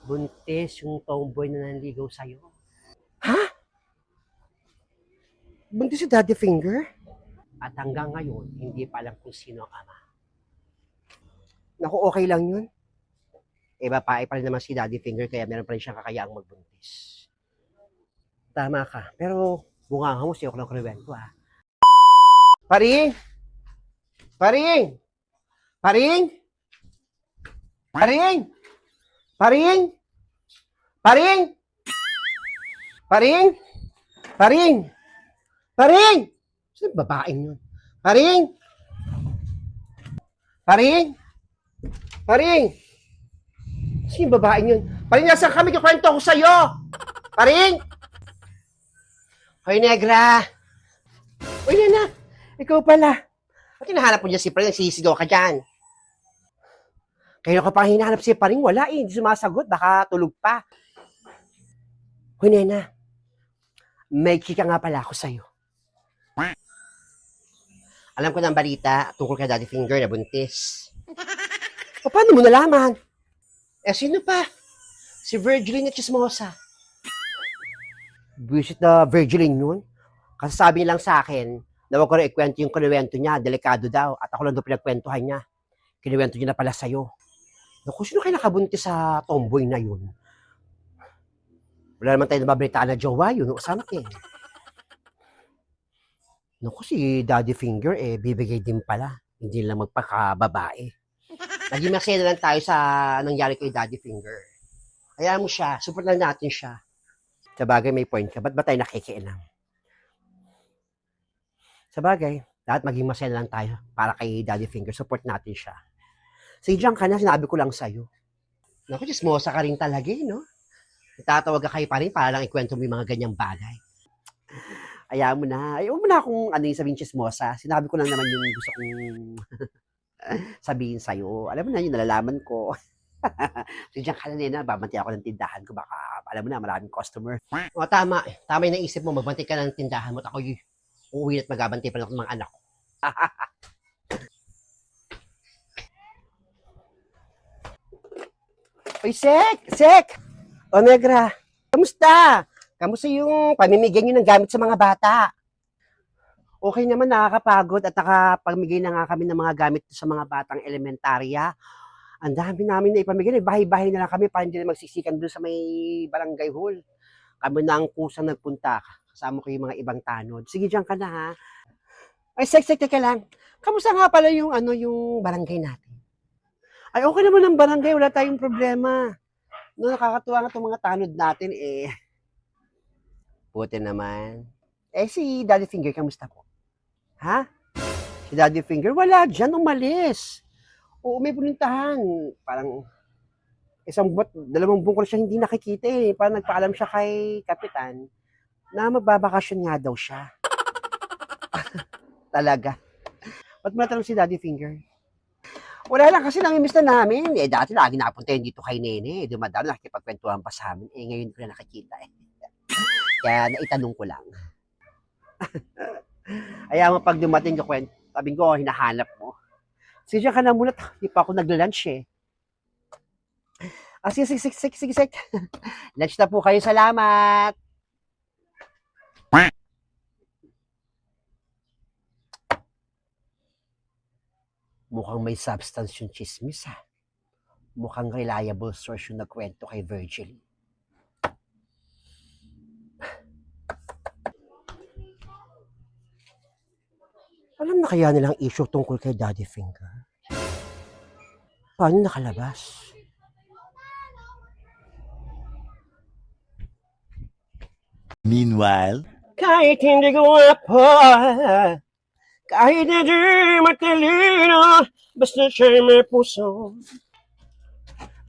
Buntis yung tomboy na nanligaw sa'yo. Ha? Buntis si Daddy Finger? At hanggang ngayon, hindi pa alam kung sino ang ama. Naku, okay lang yun. Babae pa rin naman si Daddy Finger, kaya meron pa rin siyang kakayaang magbuntis. Tama ka. Pero, bunga mo, siya ako ng kriwento, ha? Paring! Paring! Paring! Paring! Paring! Paring! Paring! Paring! Paring! Sino babaeng yun? Paring! Paring! Paring! Sino babaeng yun? Paring, nasa kami kikwento ko sa'yo! Paring! Hoy, Negra! Uy, Nena! Ikaw pala. Ba't hinahanap mo dyan si Paring? Nagsisigaw ka dyan. Kaya ka pang hinahanap si Paring? Wala eh. Hindi sumasagot. Baka tulog pa. Hoy, Nena. May chika nga pala ako sa'yo. Alam ko ng balita tungkol kay Daddy Finger na buntis. O, paano mo nalaman? Sino pa? Si Virgilin Chismosa. Visit na Virgilin yun? Kasi sabi lang sa akin, na huwag ko rin ikwento yung kinuwento niya, delikado daw, at ako lang doon pinagkwentuhan niya. Kinuwento niya na pala sa'yo. Naku, sino kayo nakabuntis sa tomboy na yun? Wala naman tayo nababalitaan na jowa yun, o something. Naku, si Daddy Finger, bibigay din pala. Hindi lang magpakababae. Naging masaya na lang tayo sa nangyari kay Daddy Finger. Hayaan mo siya, support lang natin siya. Sa bagay, may point ka. Ba't ba tayo nakikialam? Sa bagay, dapat maging masaya lang tayo para kay Daddy Finger. Support natin siya. Sige, diyan ka na, sinabi ko lang sa'yo. Naku, chismosa ka rin talaga no? Itatawag ka kayo pa rin para lang ikwento mo yung mga ganyang bagay. Ayaw mo na. Ayaw mo na akong yung sabihin chismosa. Sinabi ko lang naman yung gusto kong sabihin sa'yo. Alam mo na, yung nalalaman ko. Sige, diyan ka na, Nena. Babanti ako ng tindahan ko. Baka, alam mo na, maraming customer. O, tama. Tama yung naisip mo. Magbanti ka ng tindahan mo. At ako uuwi at magabantay pa lang ng mga anak ko. Oy, Sek! O, Negra, kamusta? Kamusta yung pamimigay nyo ng gamit sa mga bata? Okay naman, nakakapagod at nakapamigay na nga kami ng mga gamit sa mga batang elementarya. Ang dami namin na ipamigay. Bahay-bahay na lang kami para hindi na magsisikan doon sa may barangay hall. Kami na ang kusang nagpunta. Kasama ko yung mga ibang tanod. Sige, diyan ka na ha. Ay, Sek, teka lang. Kamusta nga pala yung, yung barangay natin? Ay, okay naman ang barangay. Wala tayong problema. No, nakakatuwa nga itong mga tanod natin Puti naman. Si Daddy Finger, kamusta po? Ha? Si Daddy Finger, wala dyan, umalis. Oo, may punintahan. Parang dalawang buwan ko na siya hindi nakikita Parang nagpaalam siya kay Kapitan na magbabakasyon nga daw siya. Talaga. Ba't mo natanong si Daddy Finger? Wala lang kasi namimiss na namin. Dati lagi napunta yun dito kay Nene. Dumadalo, nakikipagkwentuhan pa sa amin. Ngayon ko na nakikita Kaya naitanong ko lang. Ayaw mo pag dumating ka kwento, sabi ko, hinahanap mo. Sige ka na muna, hindi pa ako nagla-lunch sige. Lunch na po kayo, salamat. Mukhang may substance yung chismis Mukhang reliable source yung nagkwento kay Virgil. Alam na kaya nilang issue tungkol kay Daddy Finger? Paano nakalabas? Meanwhile, kahit hindi ko po, kahit hindi matalino, basta siya may puso.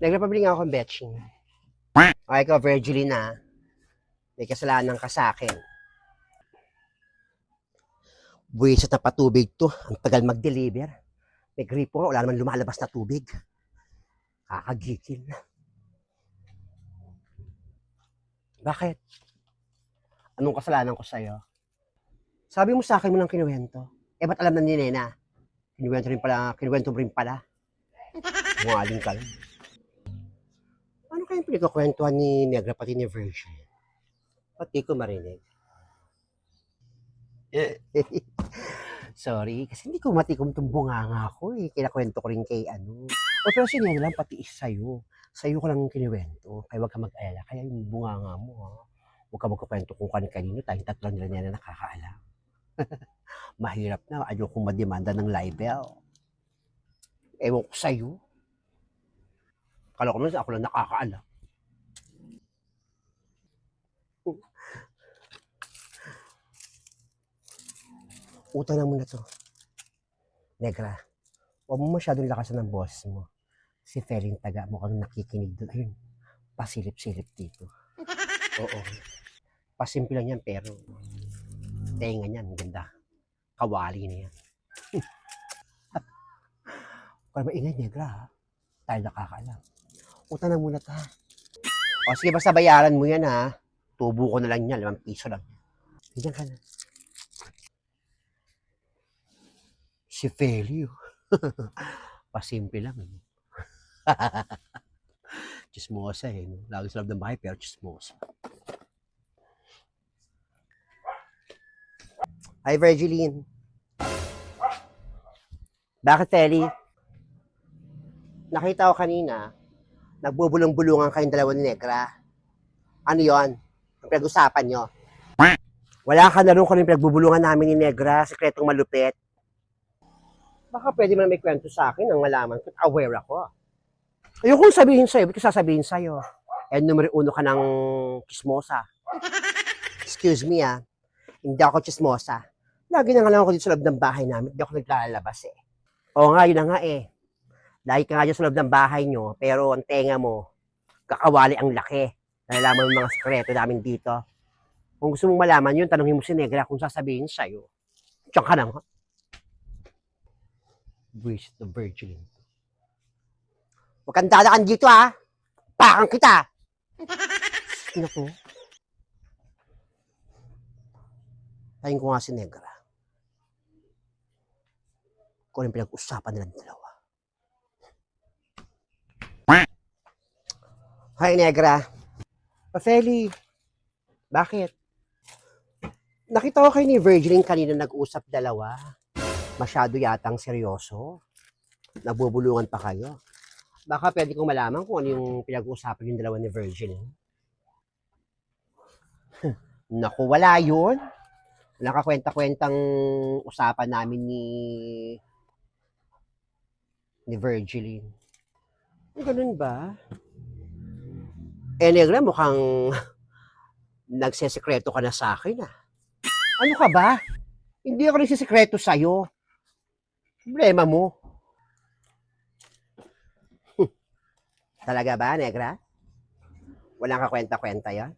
Nagpapabili nga akong betching. Okay ko, Virgilina, may kasalanan ka sa akin. Buwisit na patubig to. Ang tagal mag-deliver. May gripo nga, wala naman lumalabas na tubig. Kakagigil. Bakit? Anong kasalanan ko sa'yo? Sabi mo sa akin mo ng kinuwento. Ba't alam na ni Nena? Kinuwento mo rin pala. Bungaling ka lang. Ano kayong pinagkakwentuhan ni Negra pati ni Virgin? Pati ko marinig. Sorry, kasi hindi ko matikom itong bunganga ko eh. Kinakwento ko rin kay ano. O pero sinya lang pati is sa'yo. Sa'yo ko lang kiniwento. Kaya huwag ka mag-alala. Kaya yung bunganga mo ha. Huwag ka magkukwento kung kanino. Tayong tatlo nila niya na nakakaalam. Mahirap na. Ayokong mademanda ng libel. Ewan ko sa'yo. Kala ko naman ako lang nakakaalam. Utang na muna to. Negra, huwag mo masyadong lakasan ng boss mo. Si Feling Taga mukhang nakikinig doon. Ayun, pasilip-silip dito. Oo. Pasimple lang yan pero tenga niyan, ganda. Kawali na yan. Kaya maingay, Negra ha. Tayo nakakaalam. Utang na muna ta. O sige, basta bayaran mo yan ha. Tubo ko na lang yan, 5 piso lang. Bigyan ka na. Si Feli, pasimple lang. Chismosa eh. No? Lagi sa loob ng bahay pero chismosa. Hi, Virgiline. Bakit, Feli? Nakita ko kanina, nagbubulong-bulungan kayong dalawa ni Negra. Ano yon? Ang pinag-usapan nyo? Wala ka na rin kung anong pinagbubulungan namin ni Negra, sekretong malupit. Baka pwede man may kwento sa akin ang malaman ko. Aware ako. Ayokong sabihin sa'yo. Ba't ko sasabihin sa'yo? Numero 1 ka ng chismosa. Excuse me Hindi ako chismosa. Lagi na nga lang ako dito sa loob ng bahay namin. Hindi ako naglalabas eh. Oo nga, yun na nga eh. Lagi ka nga dyan sa loob ng bahay nyo, pero ang tenga mo, kakawali ang laki. Nalalaman mo mga sekreto namin dito. Kung gusto mong malaman yun, tanongin mo si Negra kung sasabihin sa'yo. Diyan ka na nga. Wish the Virgin. Huwag kang dadaan dito Pakang kita. Sino ko? Tayin ko nga si Negra. Kung yung pinag-usapan nilang dalawa. Hi, Negra. Feli, bakit? Nakita ko kayo ni Virgin kanina nag-usap dalawa. Masyado yatang seryoso. Nagbubulungan pa kayo. Baka pwede kong malaman kung ano yung pinag-uusapan yung dalawa ni Virgin. Naku, wala yun. Walang kakwenta-kwentang usapan namin ni Virgin. Ganun ba? Negra, mukhang nagsesekreto ka na sa akin Ano ka ba? Hindi ako nagsesekreto sa'yo. Problema mo. Talaga ba, Negra? Walang kakwenta-kwenta yan?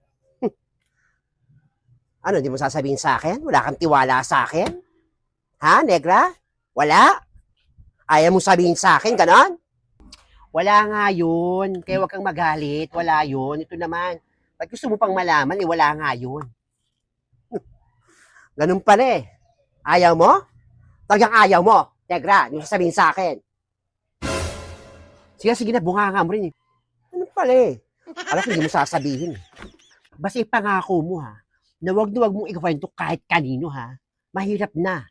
Ano, di mo sasabihin sa akin? Wala kang tiwala sa akin? Ha, Negra? Wala? Ayaw mo sabihin sa akin, ganon? Wala nga yun. Kaya huwag kang magalit. Wala yun. Ito naman. Ba't gusto mo pang malaman? Wala nga yun. Ganun pala Ayaw mo? Talagang ayaw mo. Negra, hindi mo sasabihin sa akin. Sige na, bunganga mo rin Ano pala Alam ko hindi mo sasabihin. Basta ipangako mo na wag mong ikwento kahit kanino Mahirap na.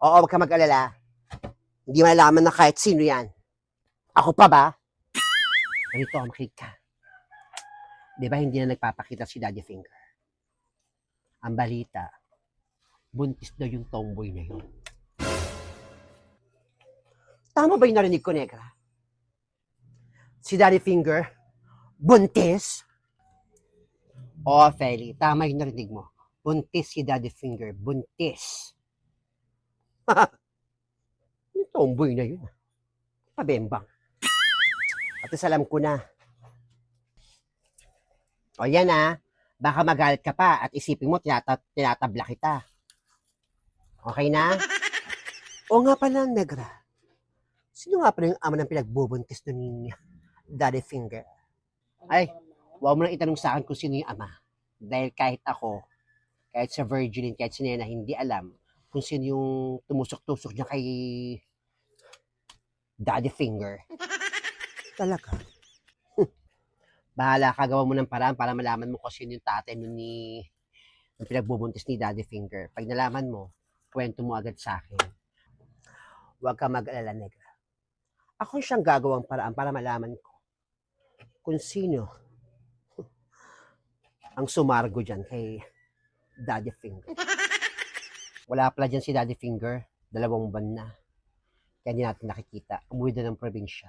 Oo, wag ka mag-alala. Hindi malalaman na kahit sino yan. Ako pa ba? Ganito, makinig ka. Di ba hindi na nagpapakita si Daddy Finger? Ang balita, buntis daw yung tomboy na yun. Tama ba yung narinig ko, Negra? Si Daddy Finger, buntis? Oo, Feli, tama yung narinig mo. Buntis si Daddy Finger, buntis. Yung tomboy na yun. Pabembang. At alam ko na. O yan baka magalit ka pa at isipin mo tinatabla kita. Okay na? O nga pala, Negra. Sino nga pala yung ama ng pinagbubuntis doon ni Daddy Finger? Ay, huwag mo nang itanong sa akin kung sino yung ama. Dahil kahit ako, kahit sa Virgin, kahit si Nena, hindi alam kung sino yung tumusok-tusok niya kay Daddy Finger. Talaga. Bahala ka, gawa mo ng paraan para malaman mo kung sino yung tatay nun yung pinagbubuntis ni Daddy Finger. Pag nalaman mo, kwento mo agad sa akin. Huwag ka mag-alala, Negra. Ako siyang gagawang paraan para malaman ko kung sino ang sumargo dyan kay Daddy Finger. Wala pala dyan si Daddy Finger. 2 buwan na. Kaya hindi natin nakikita. Umuwi na ng probinsya.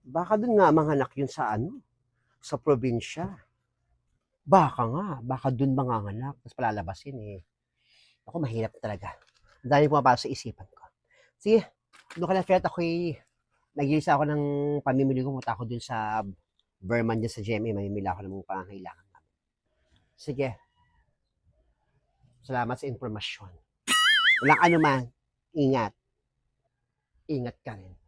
Baka dun nga manganak yun sa probinsya. Baka dun manganganak. Tapos palalabasin eh. Ako, mahirap talaga. Ang dami pumapasok sa isipan ko. Sige, doon ka na, Fred. Ako'y nag-iisa ako ng pamimili ko. Punta ako dun sa Berman dyan sa GMA. Mamimili ako ng mga pangangailangan namin. Sige. Salamat sa informasyon. Walang anuman. Ingat. Ingat ka rin.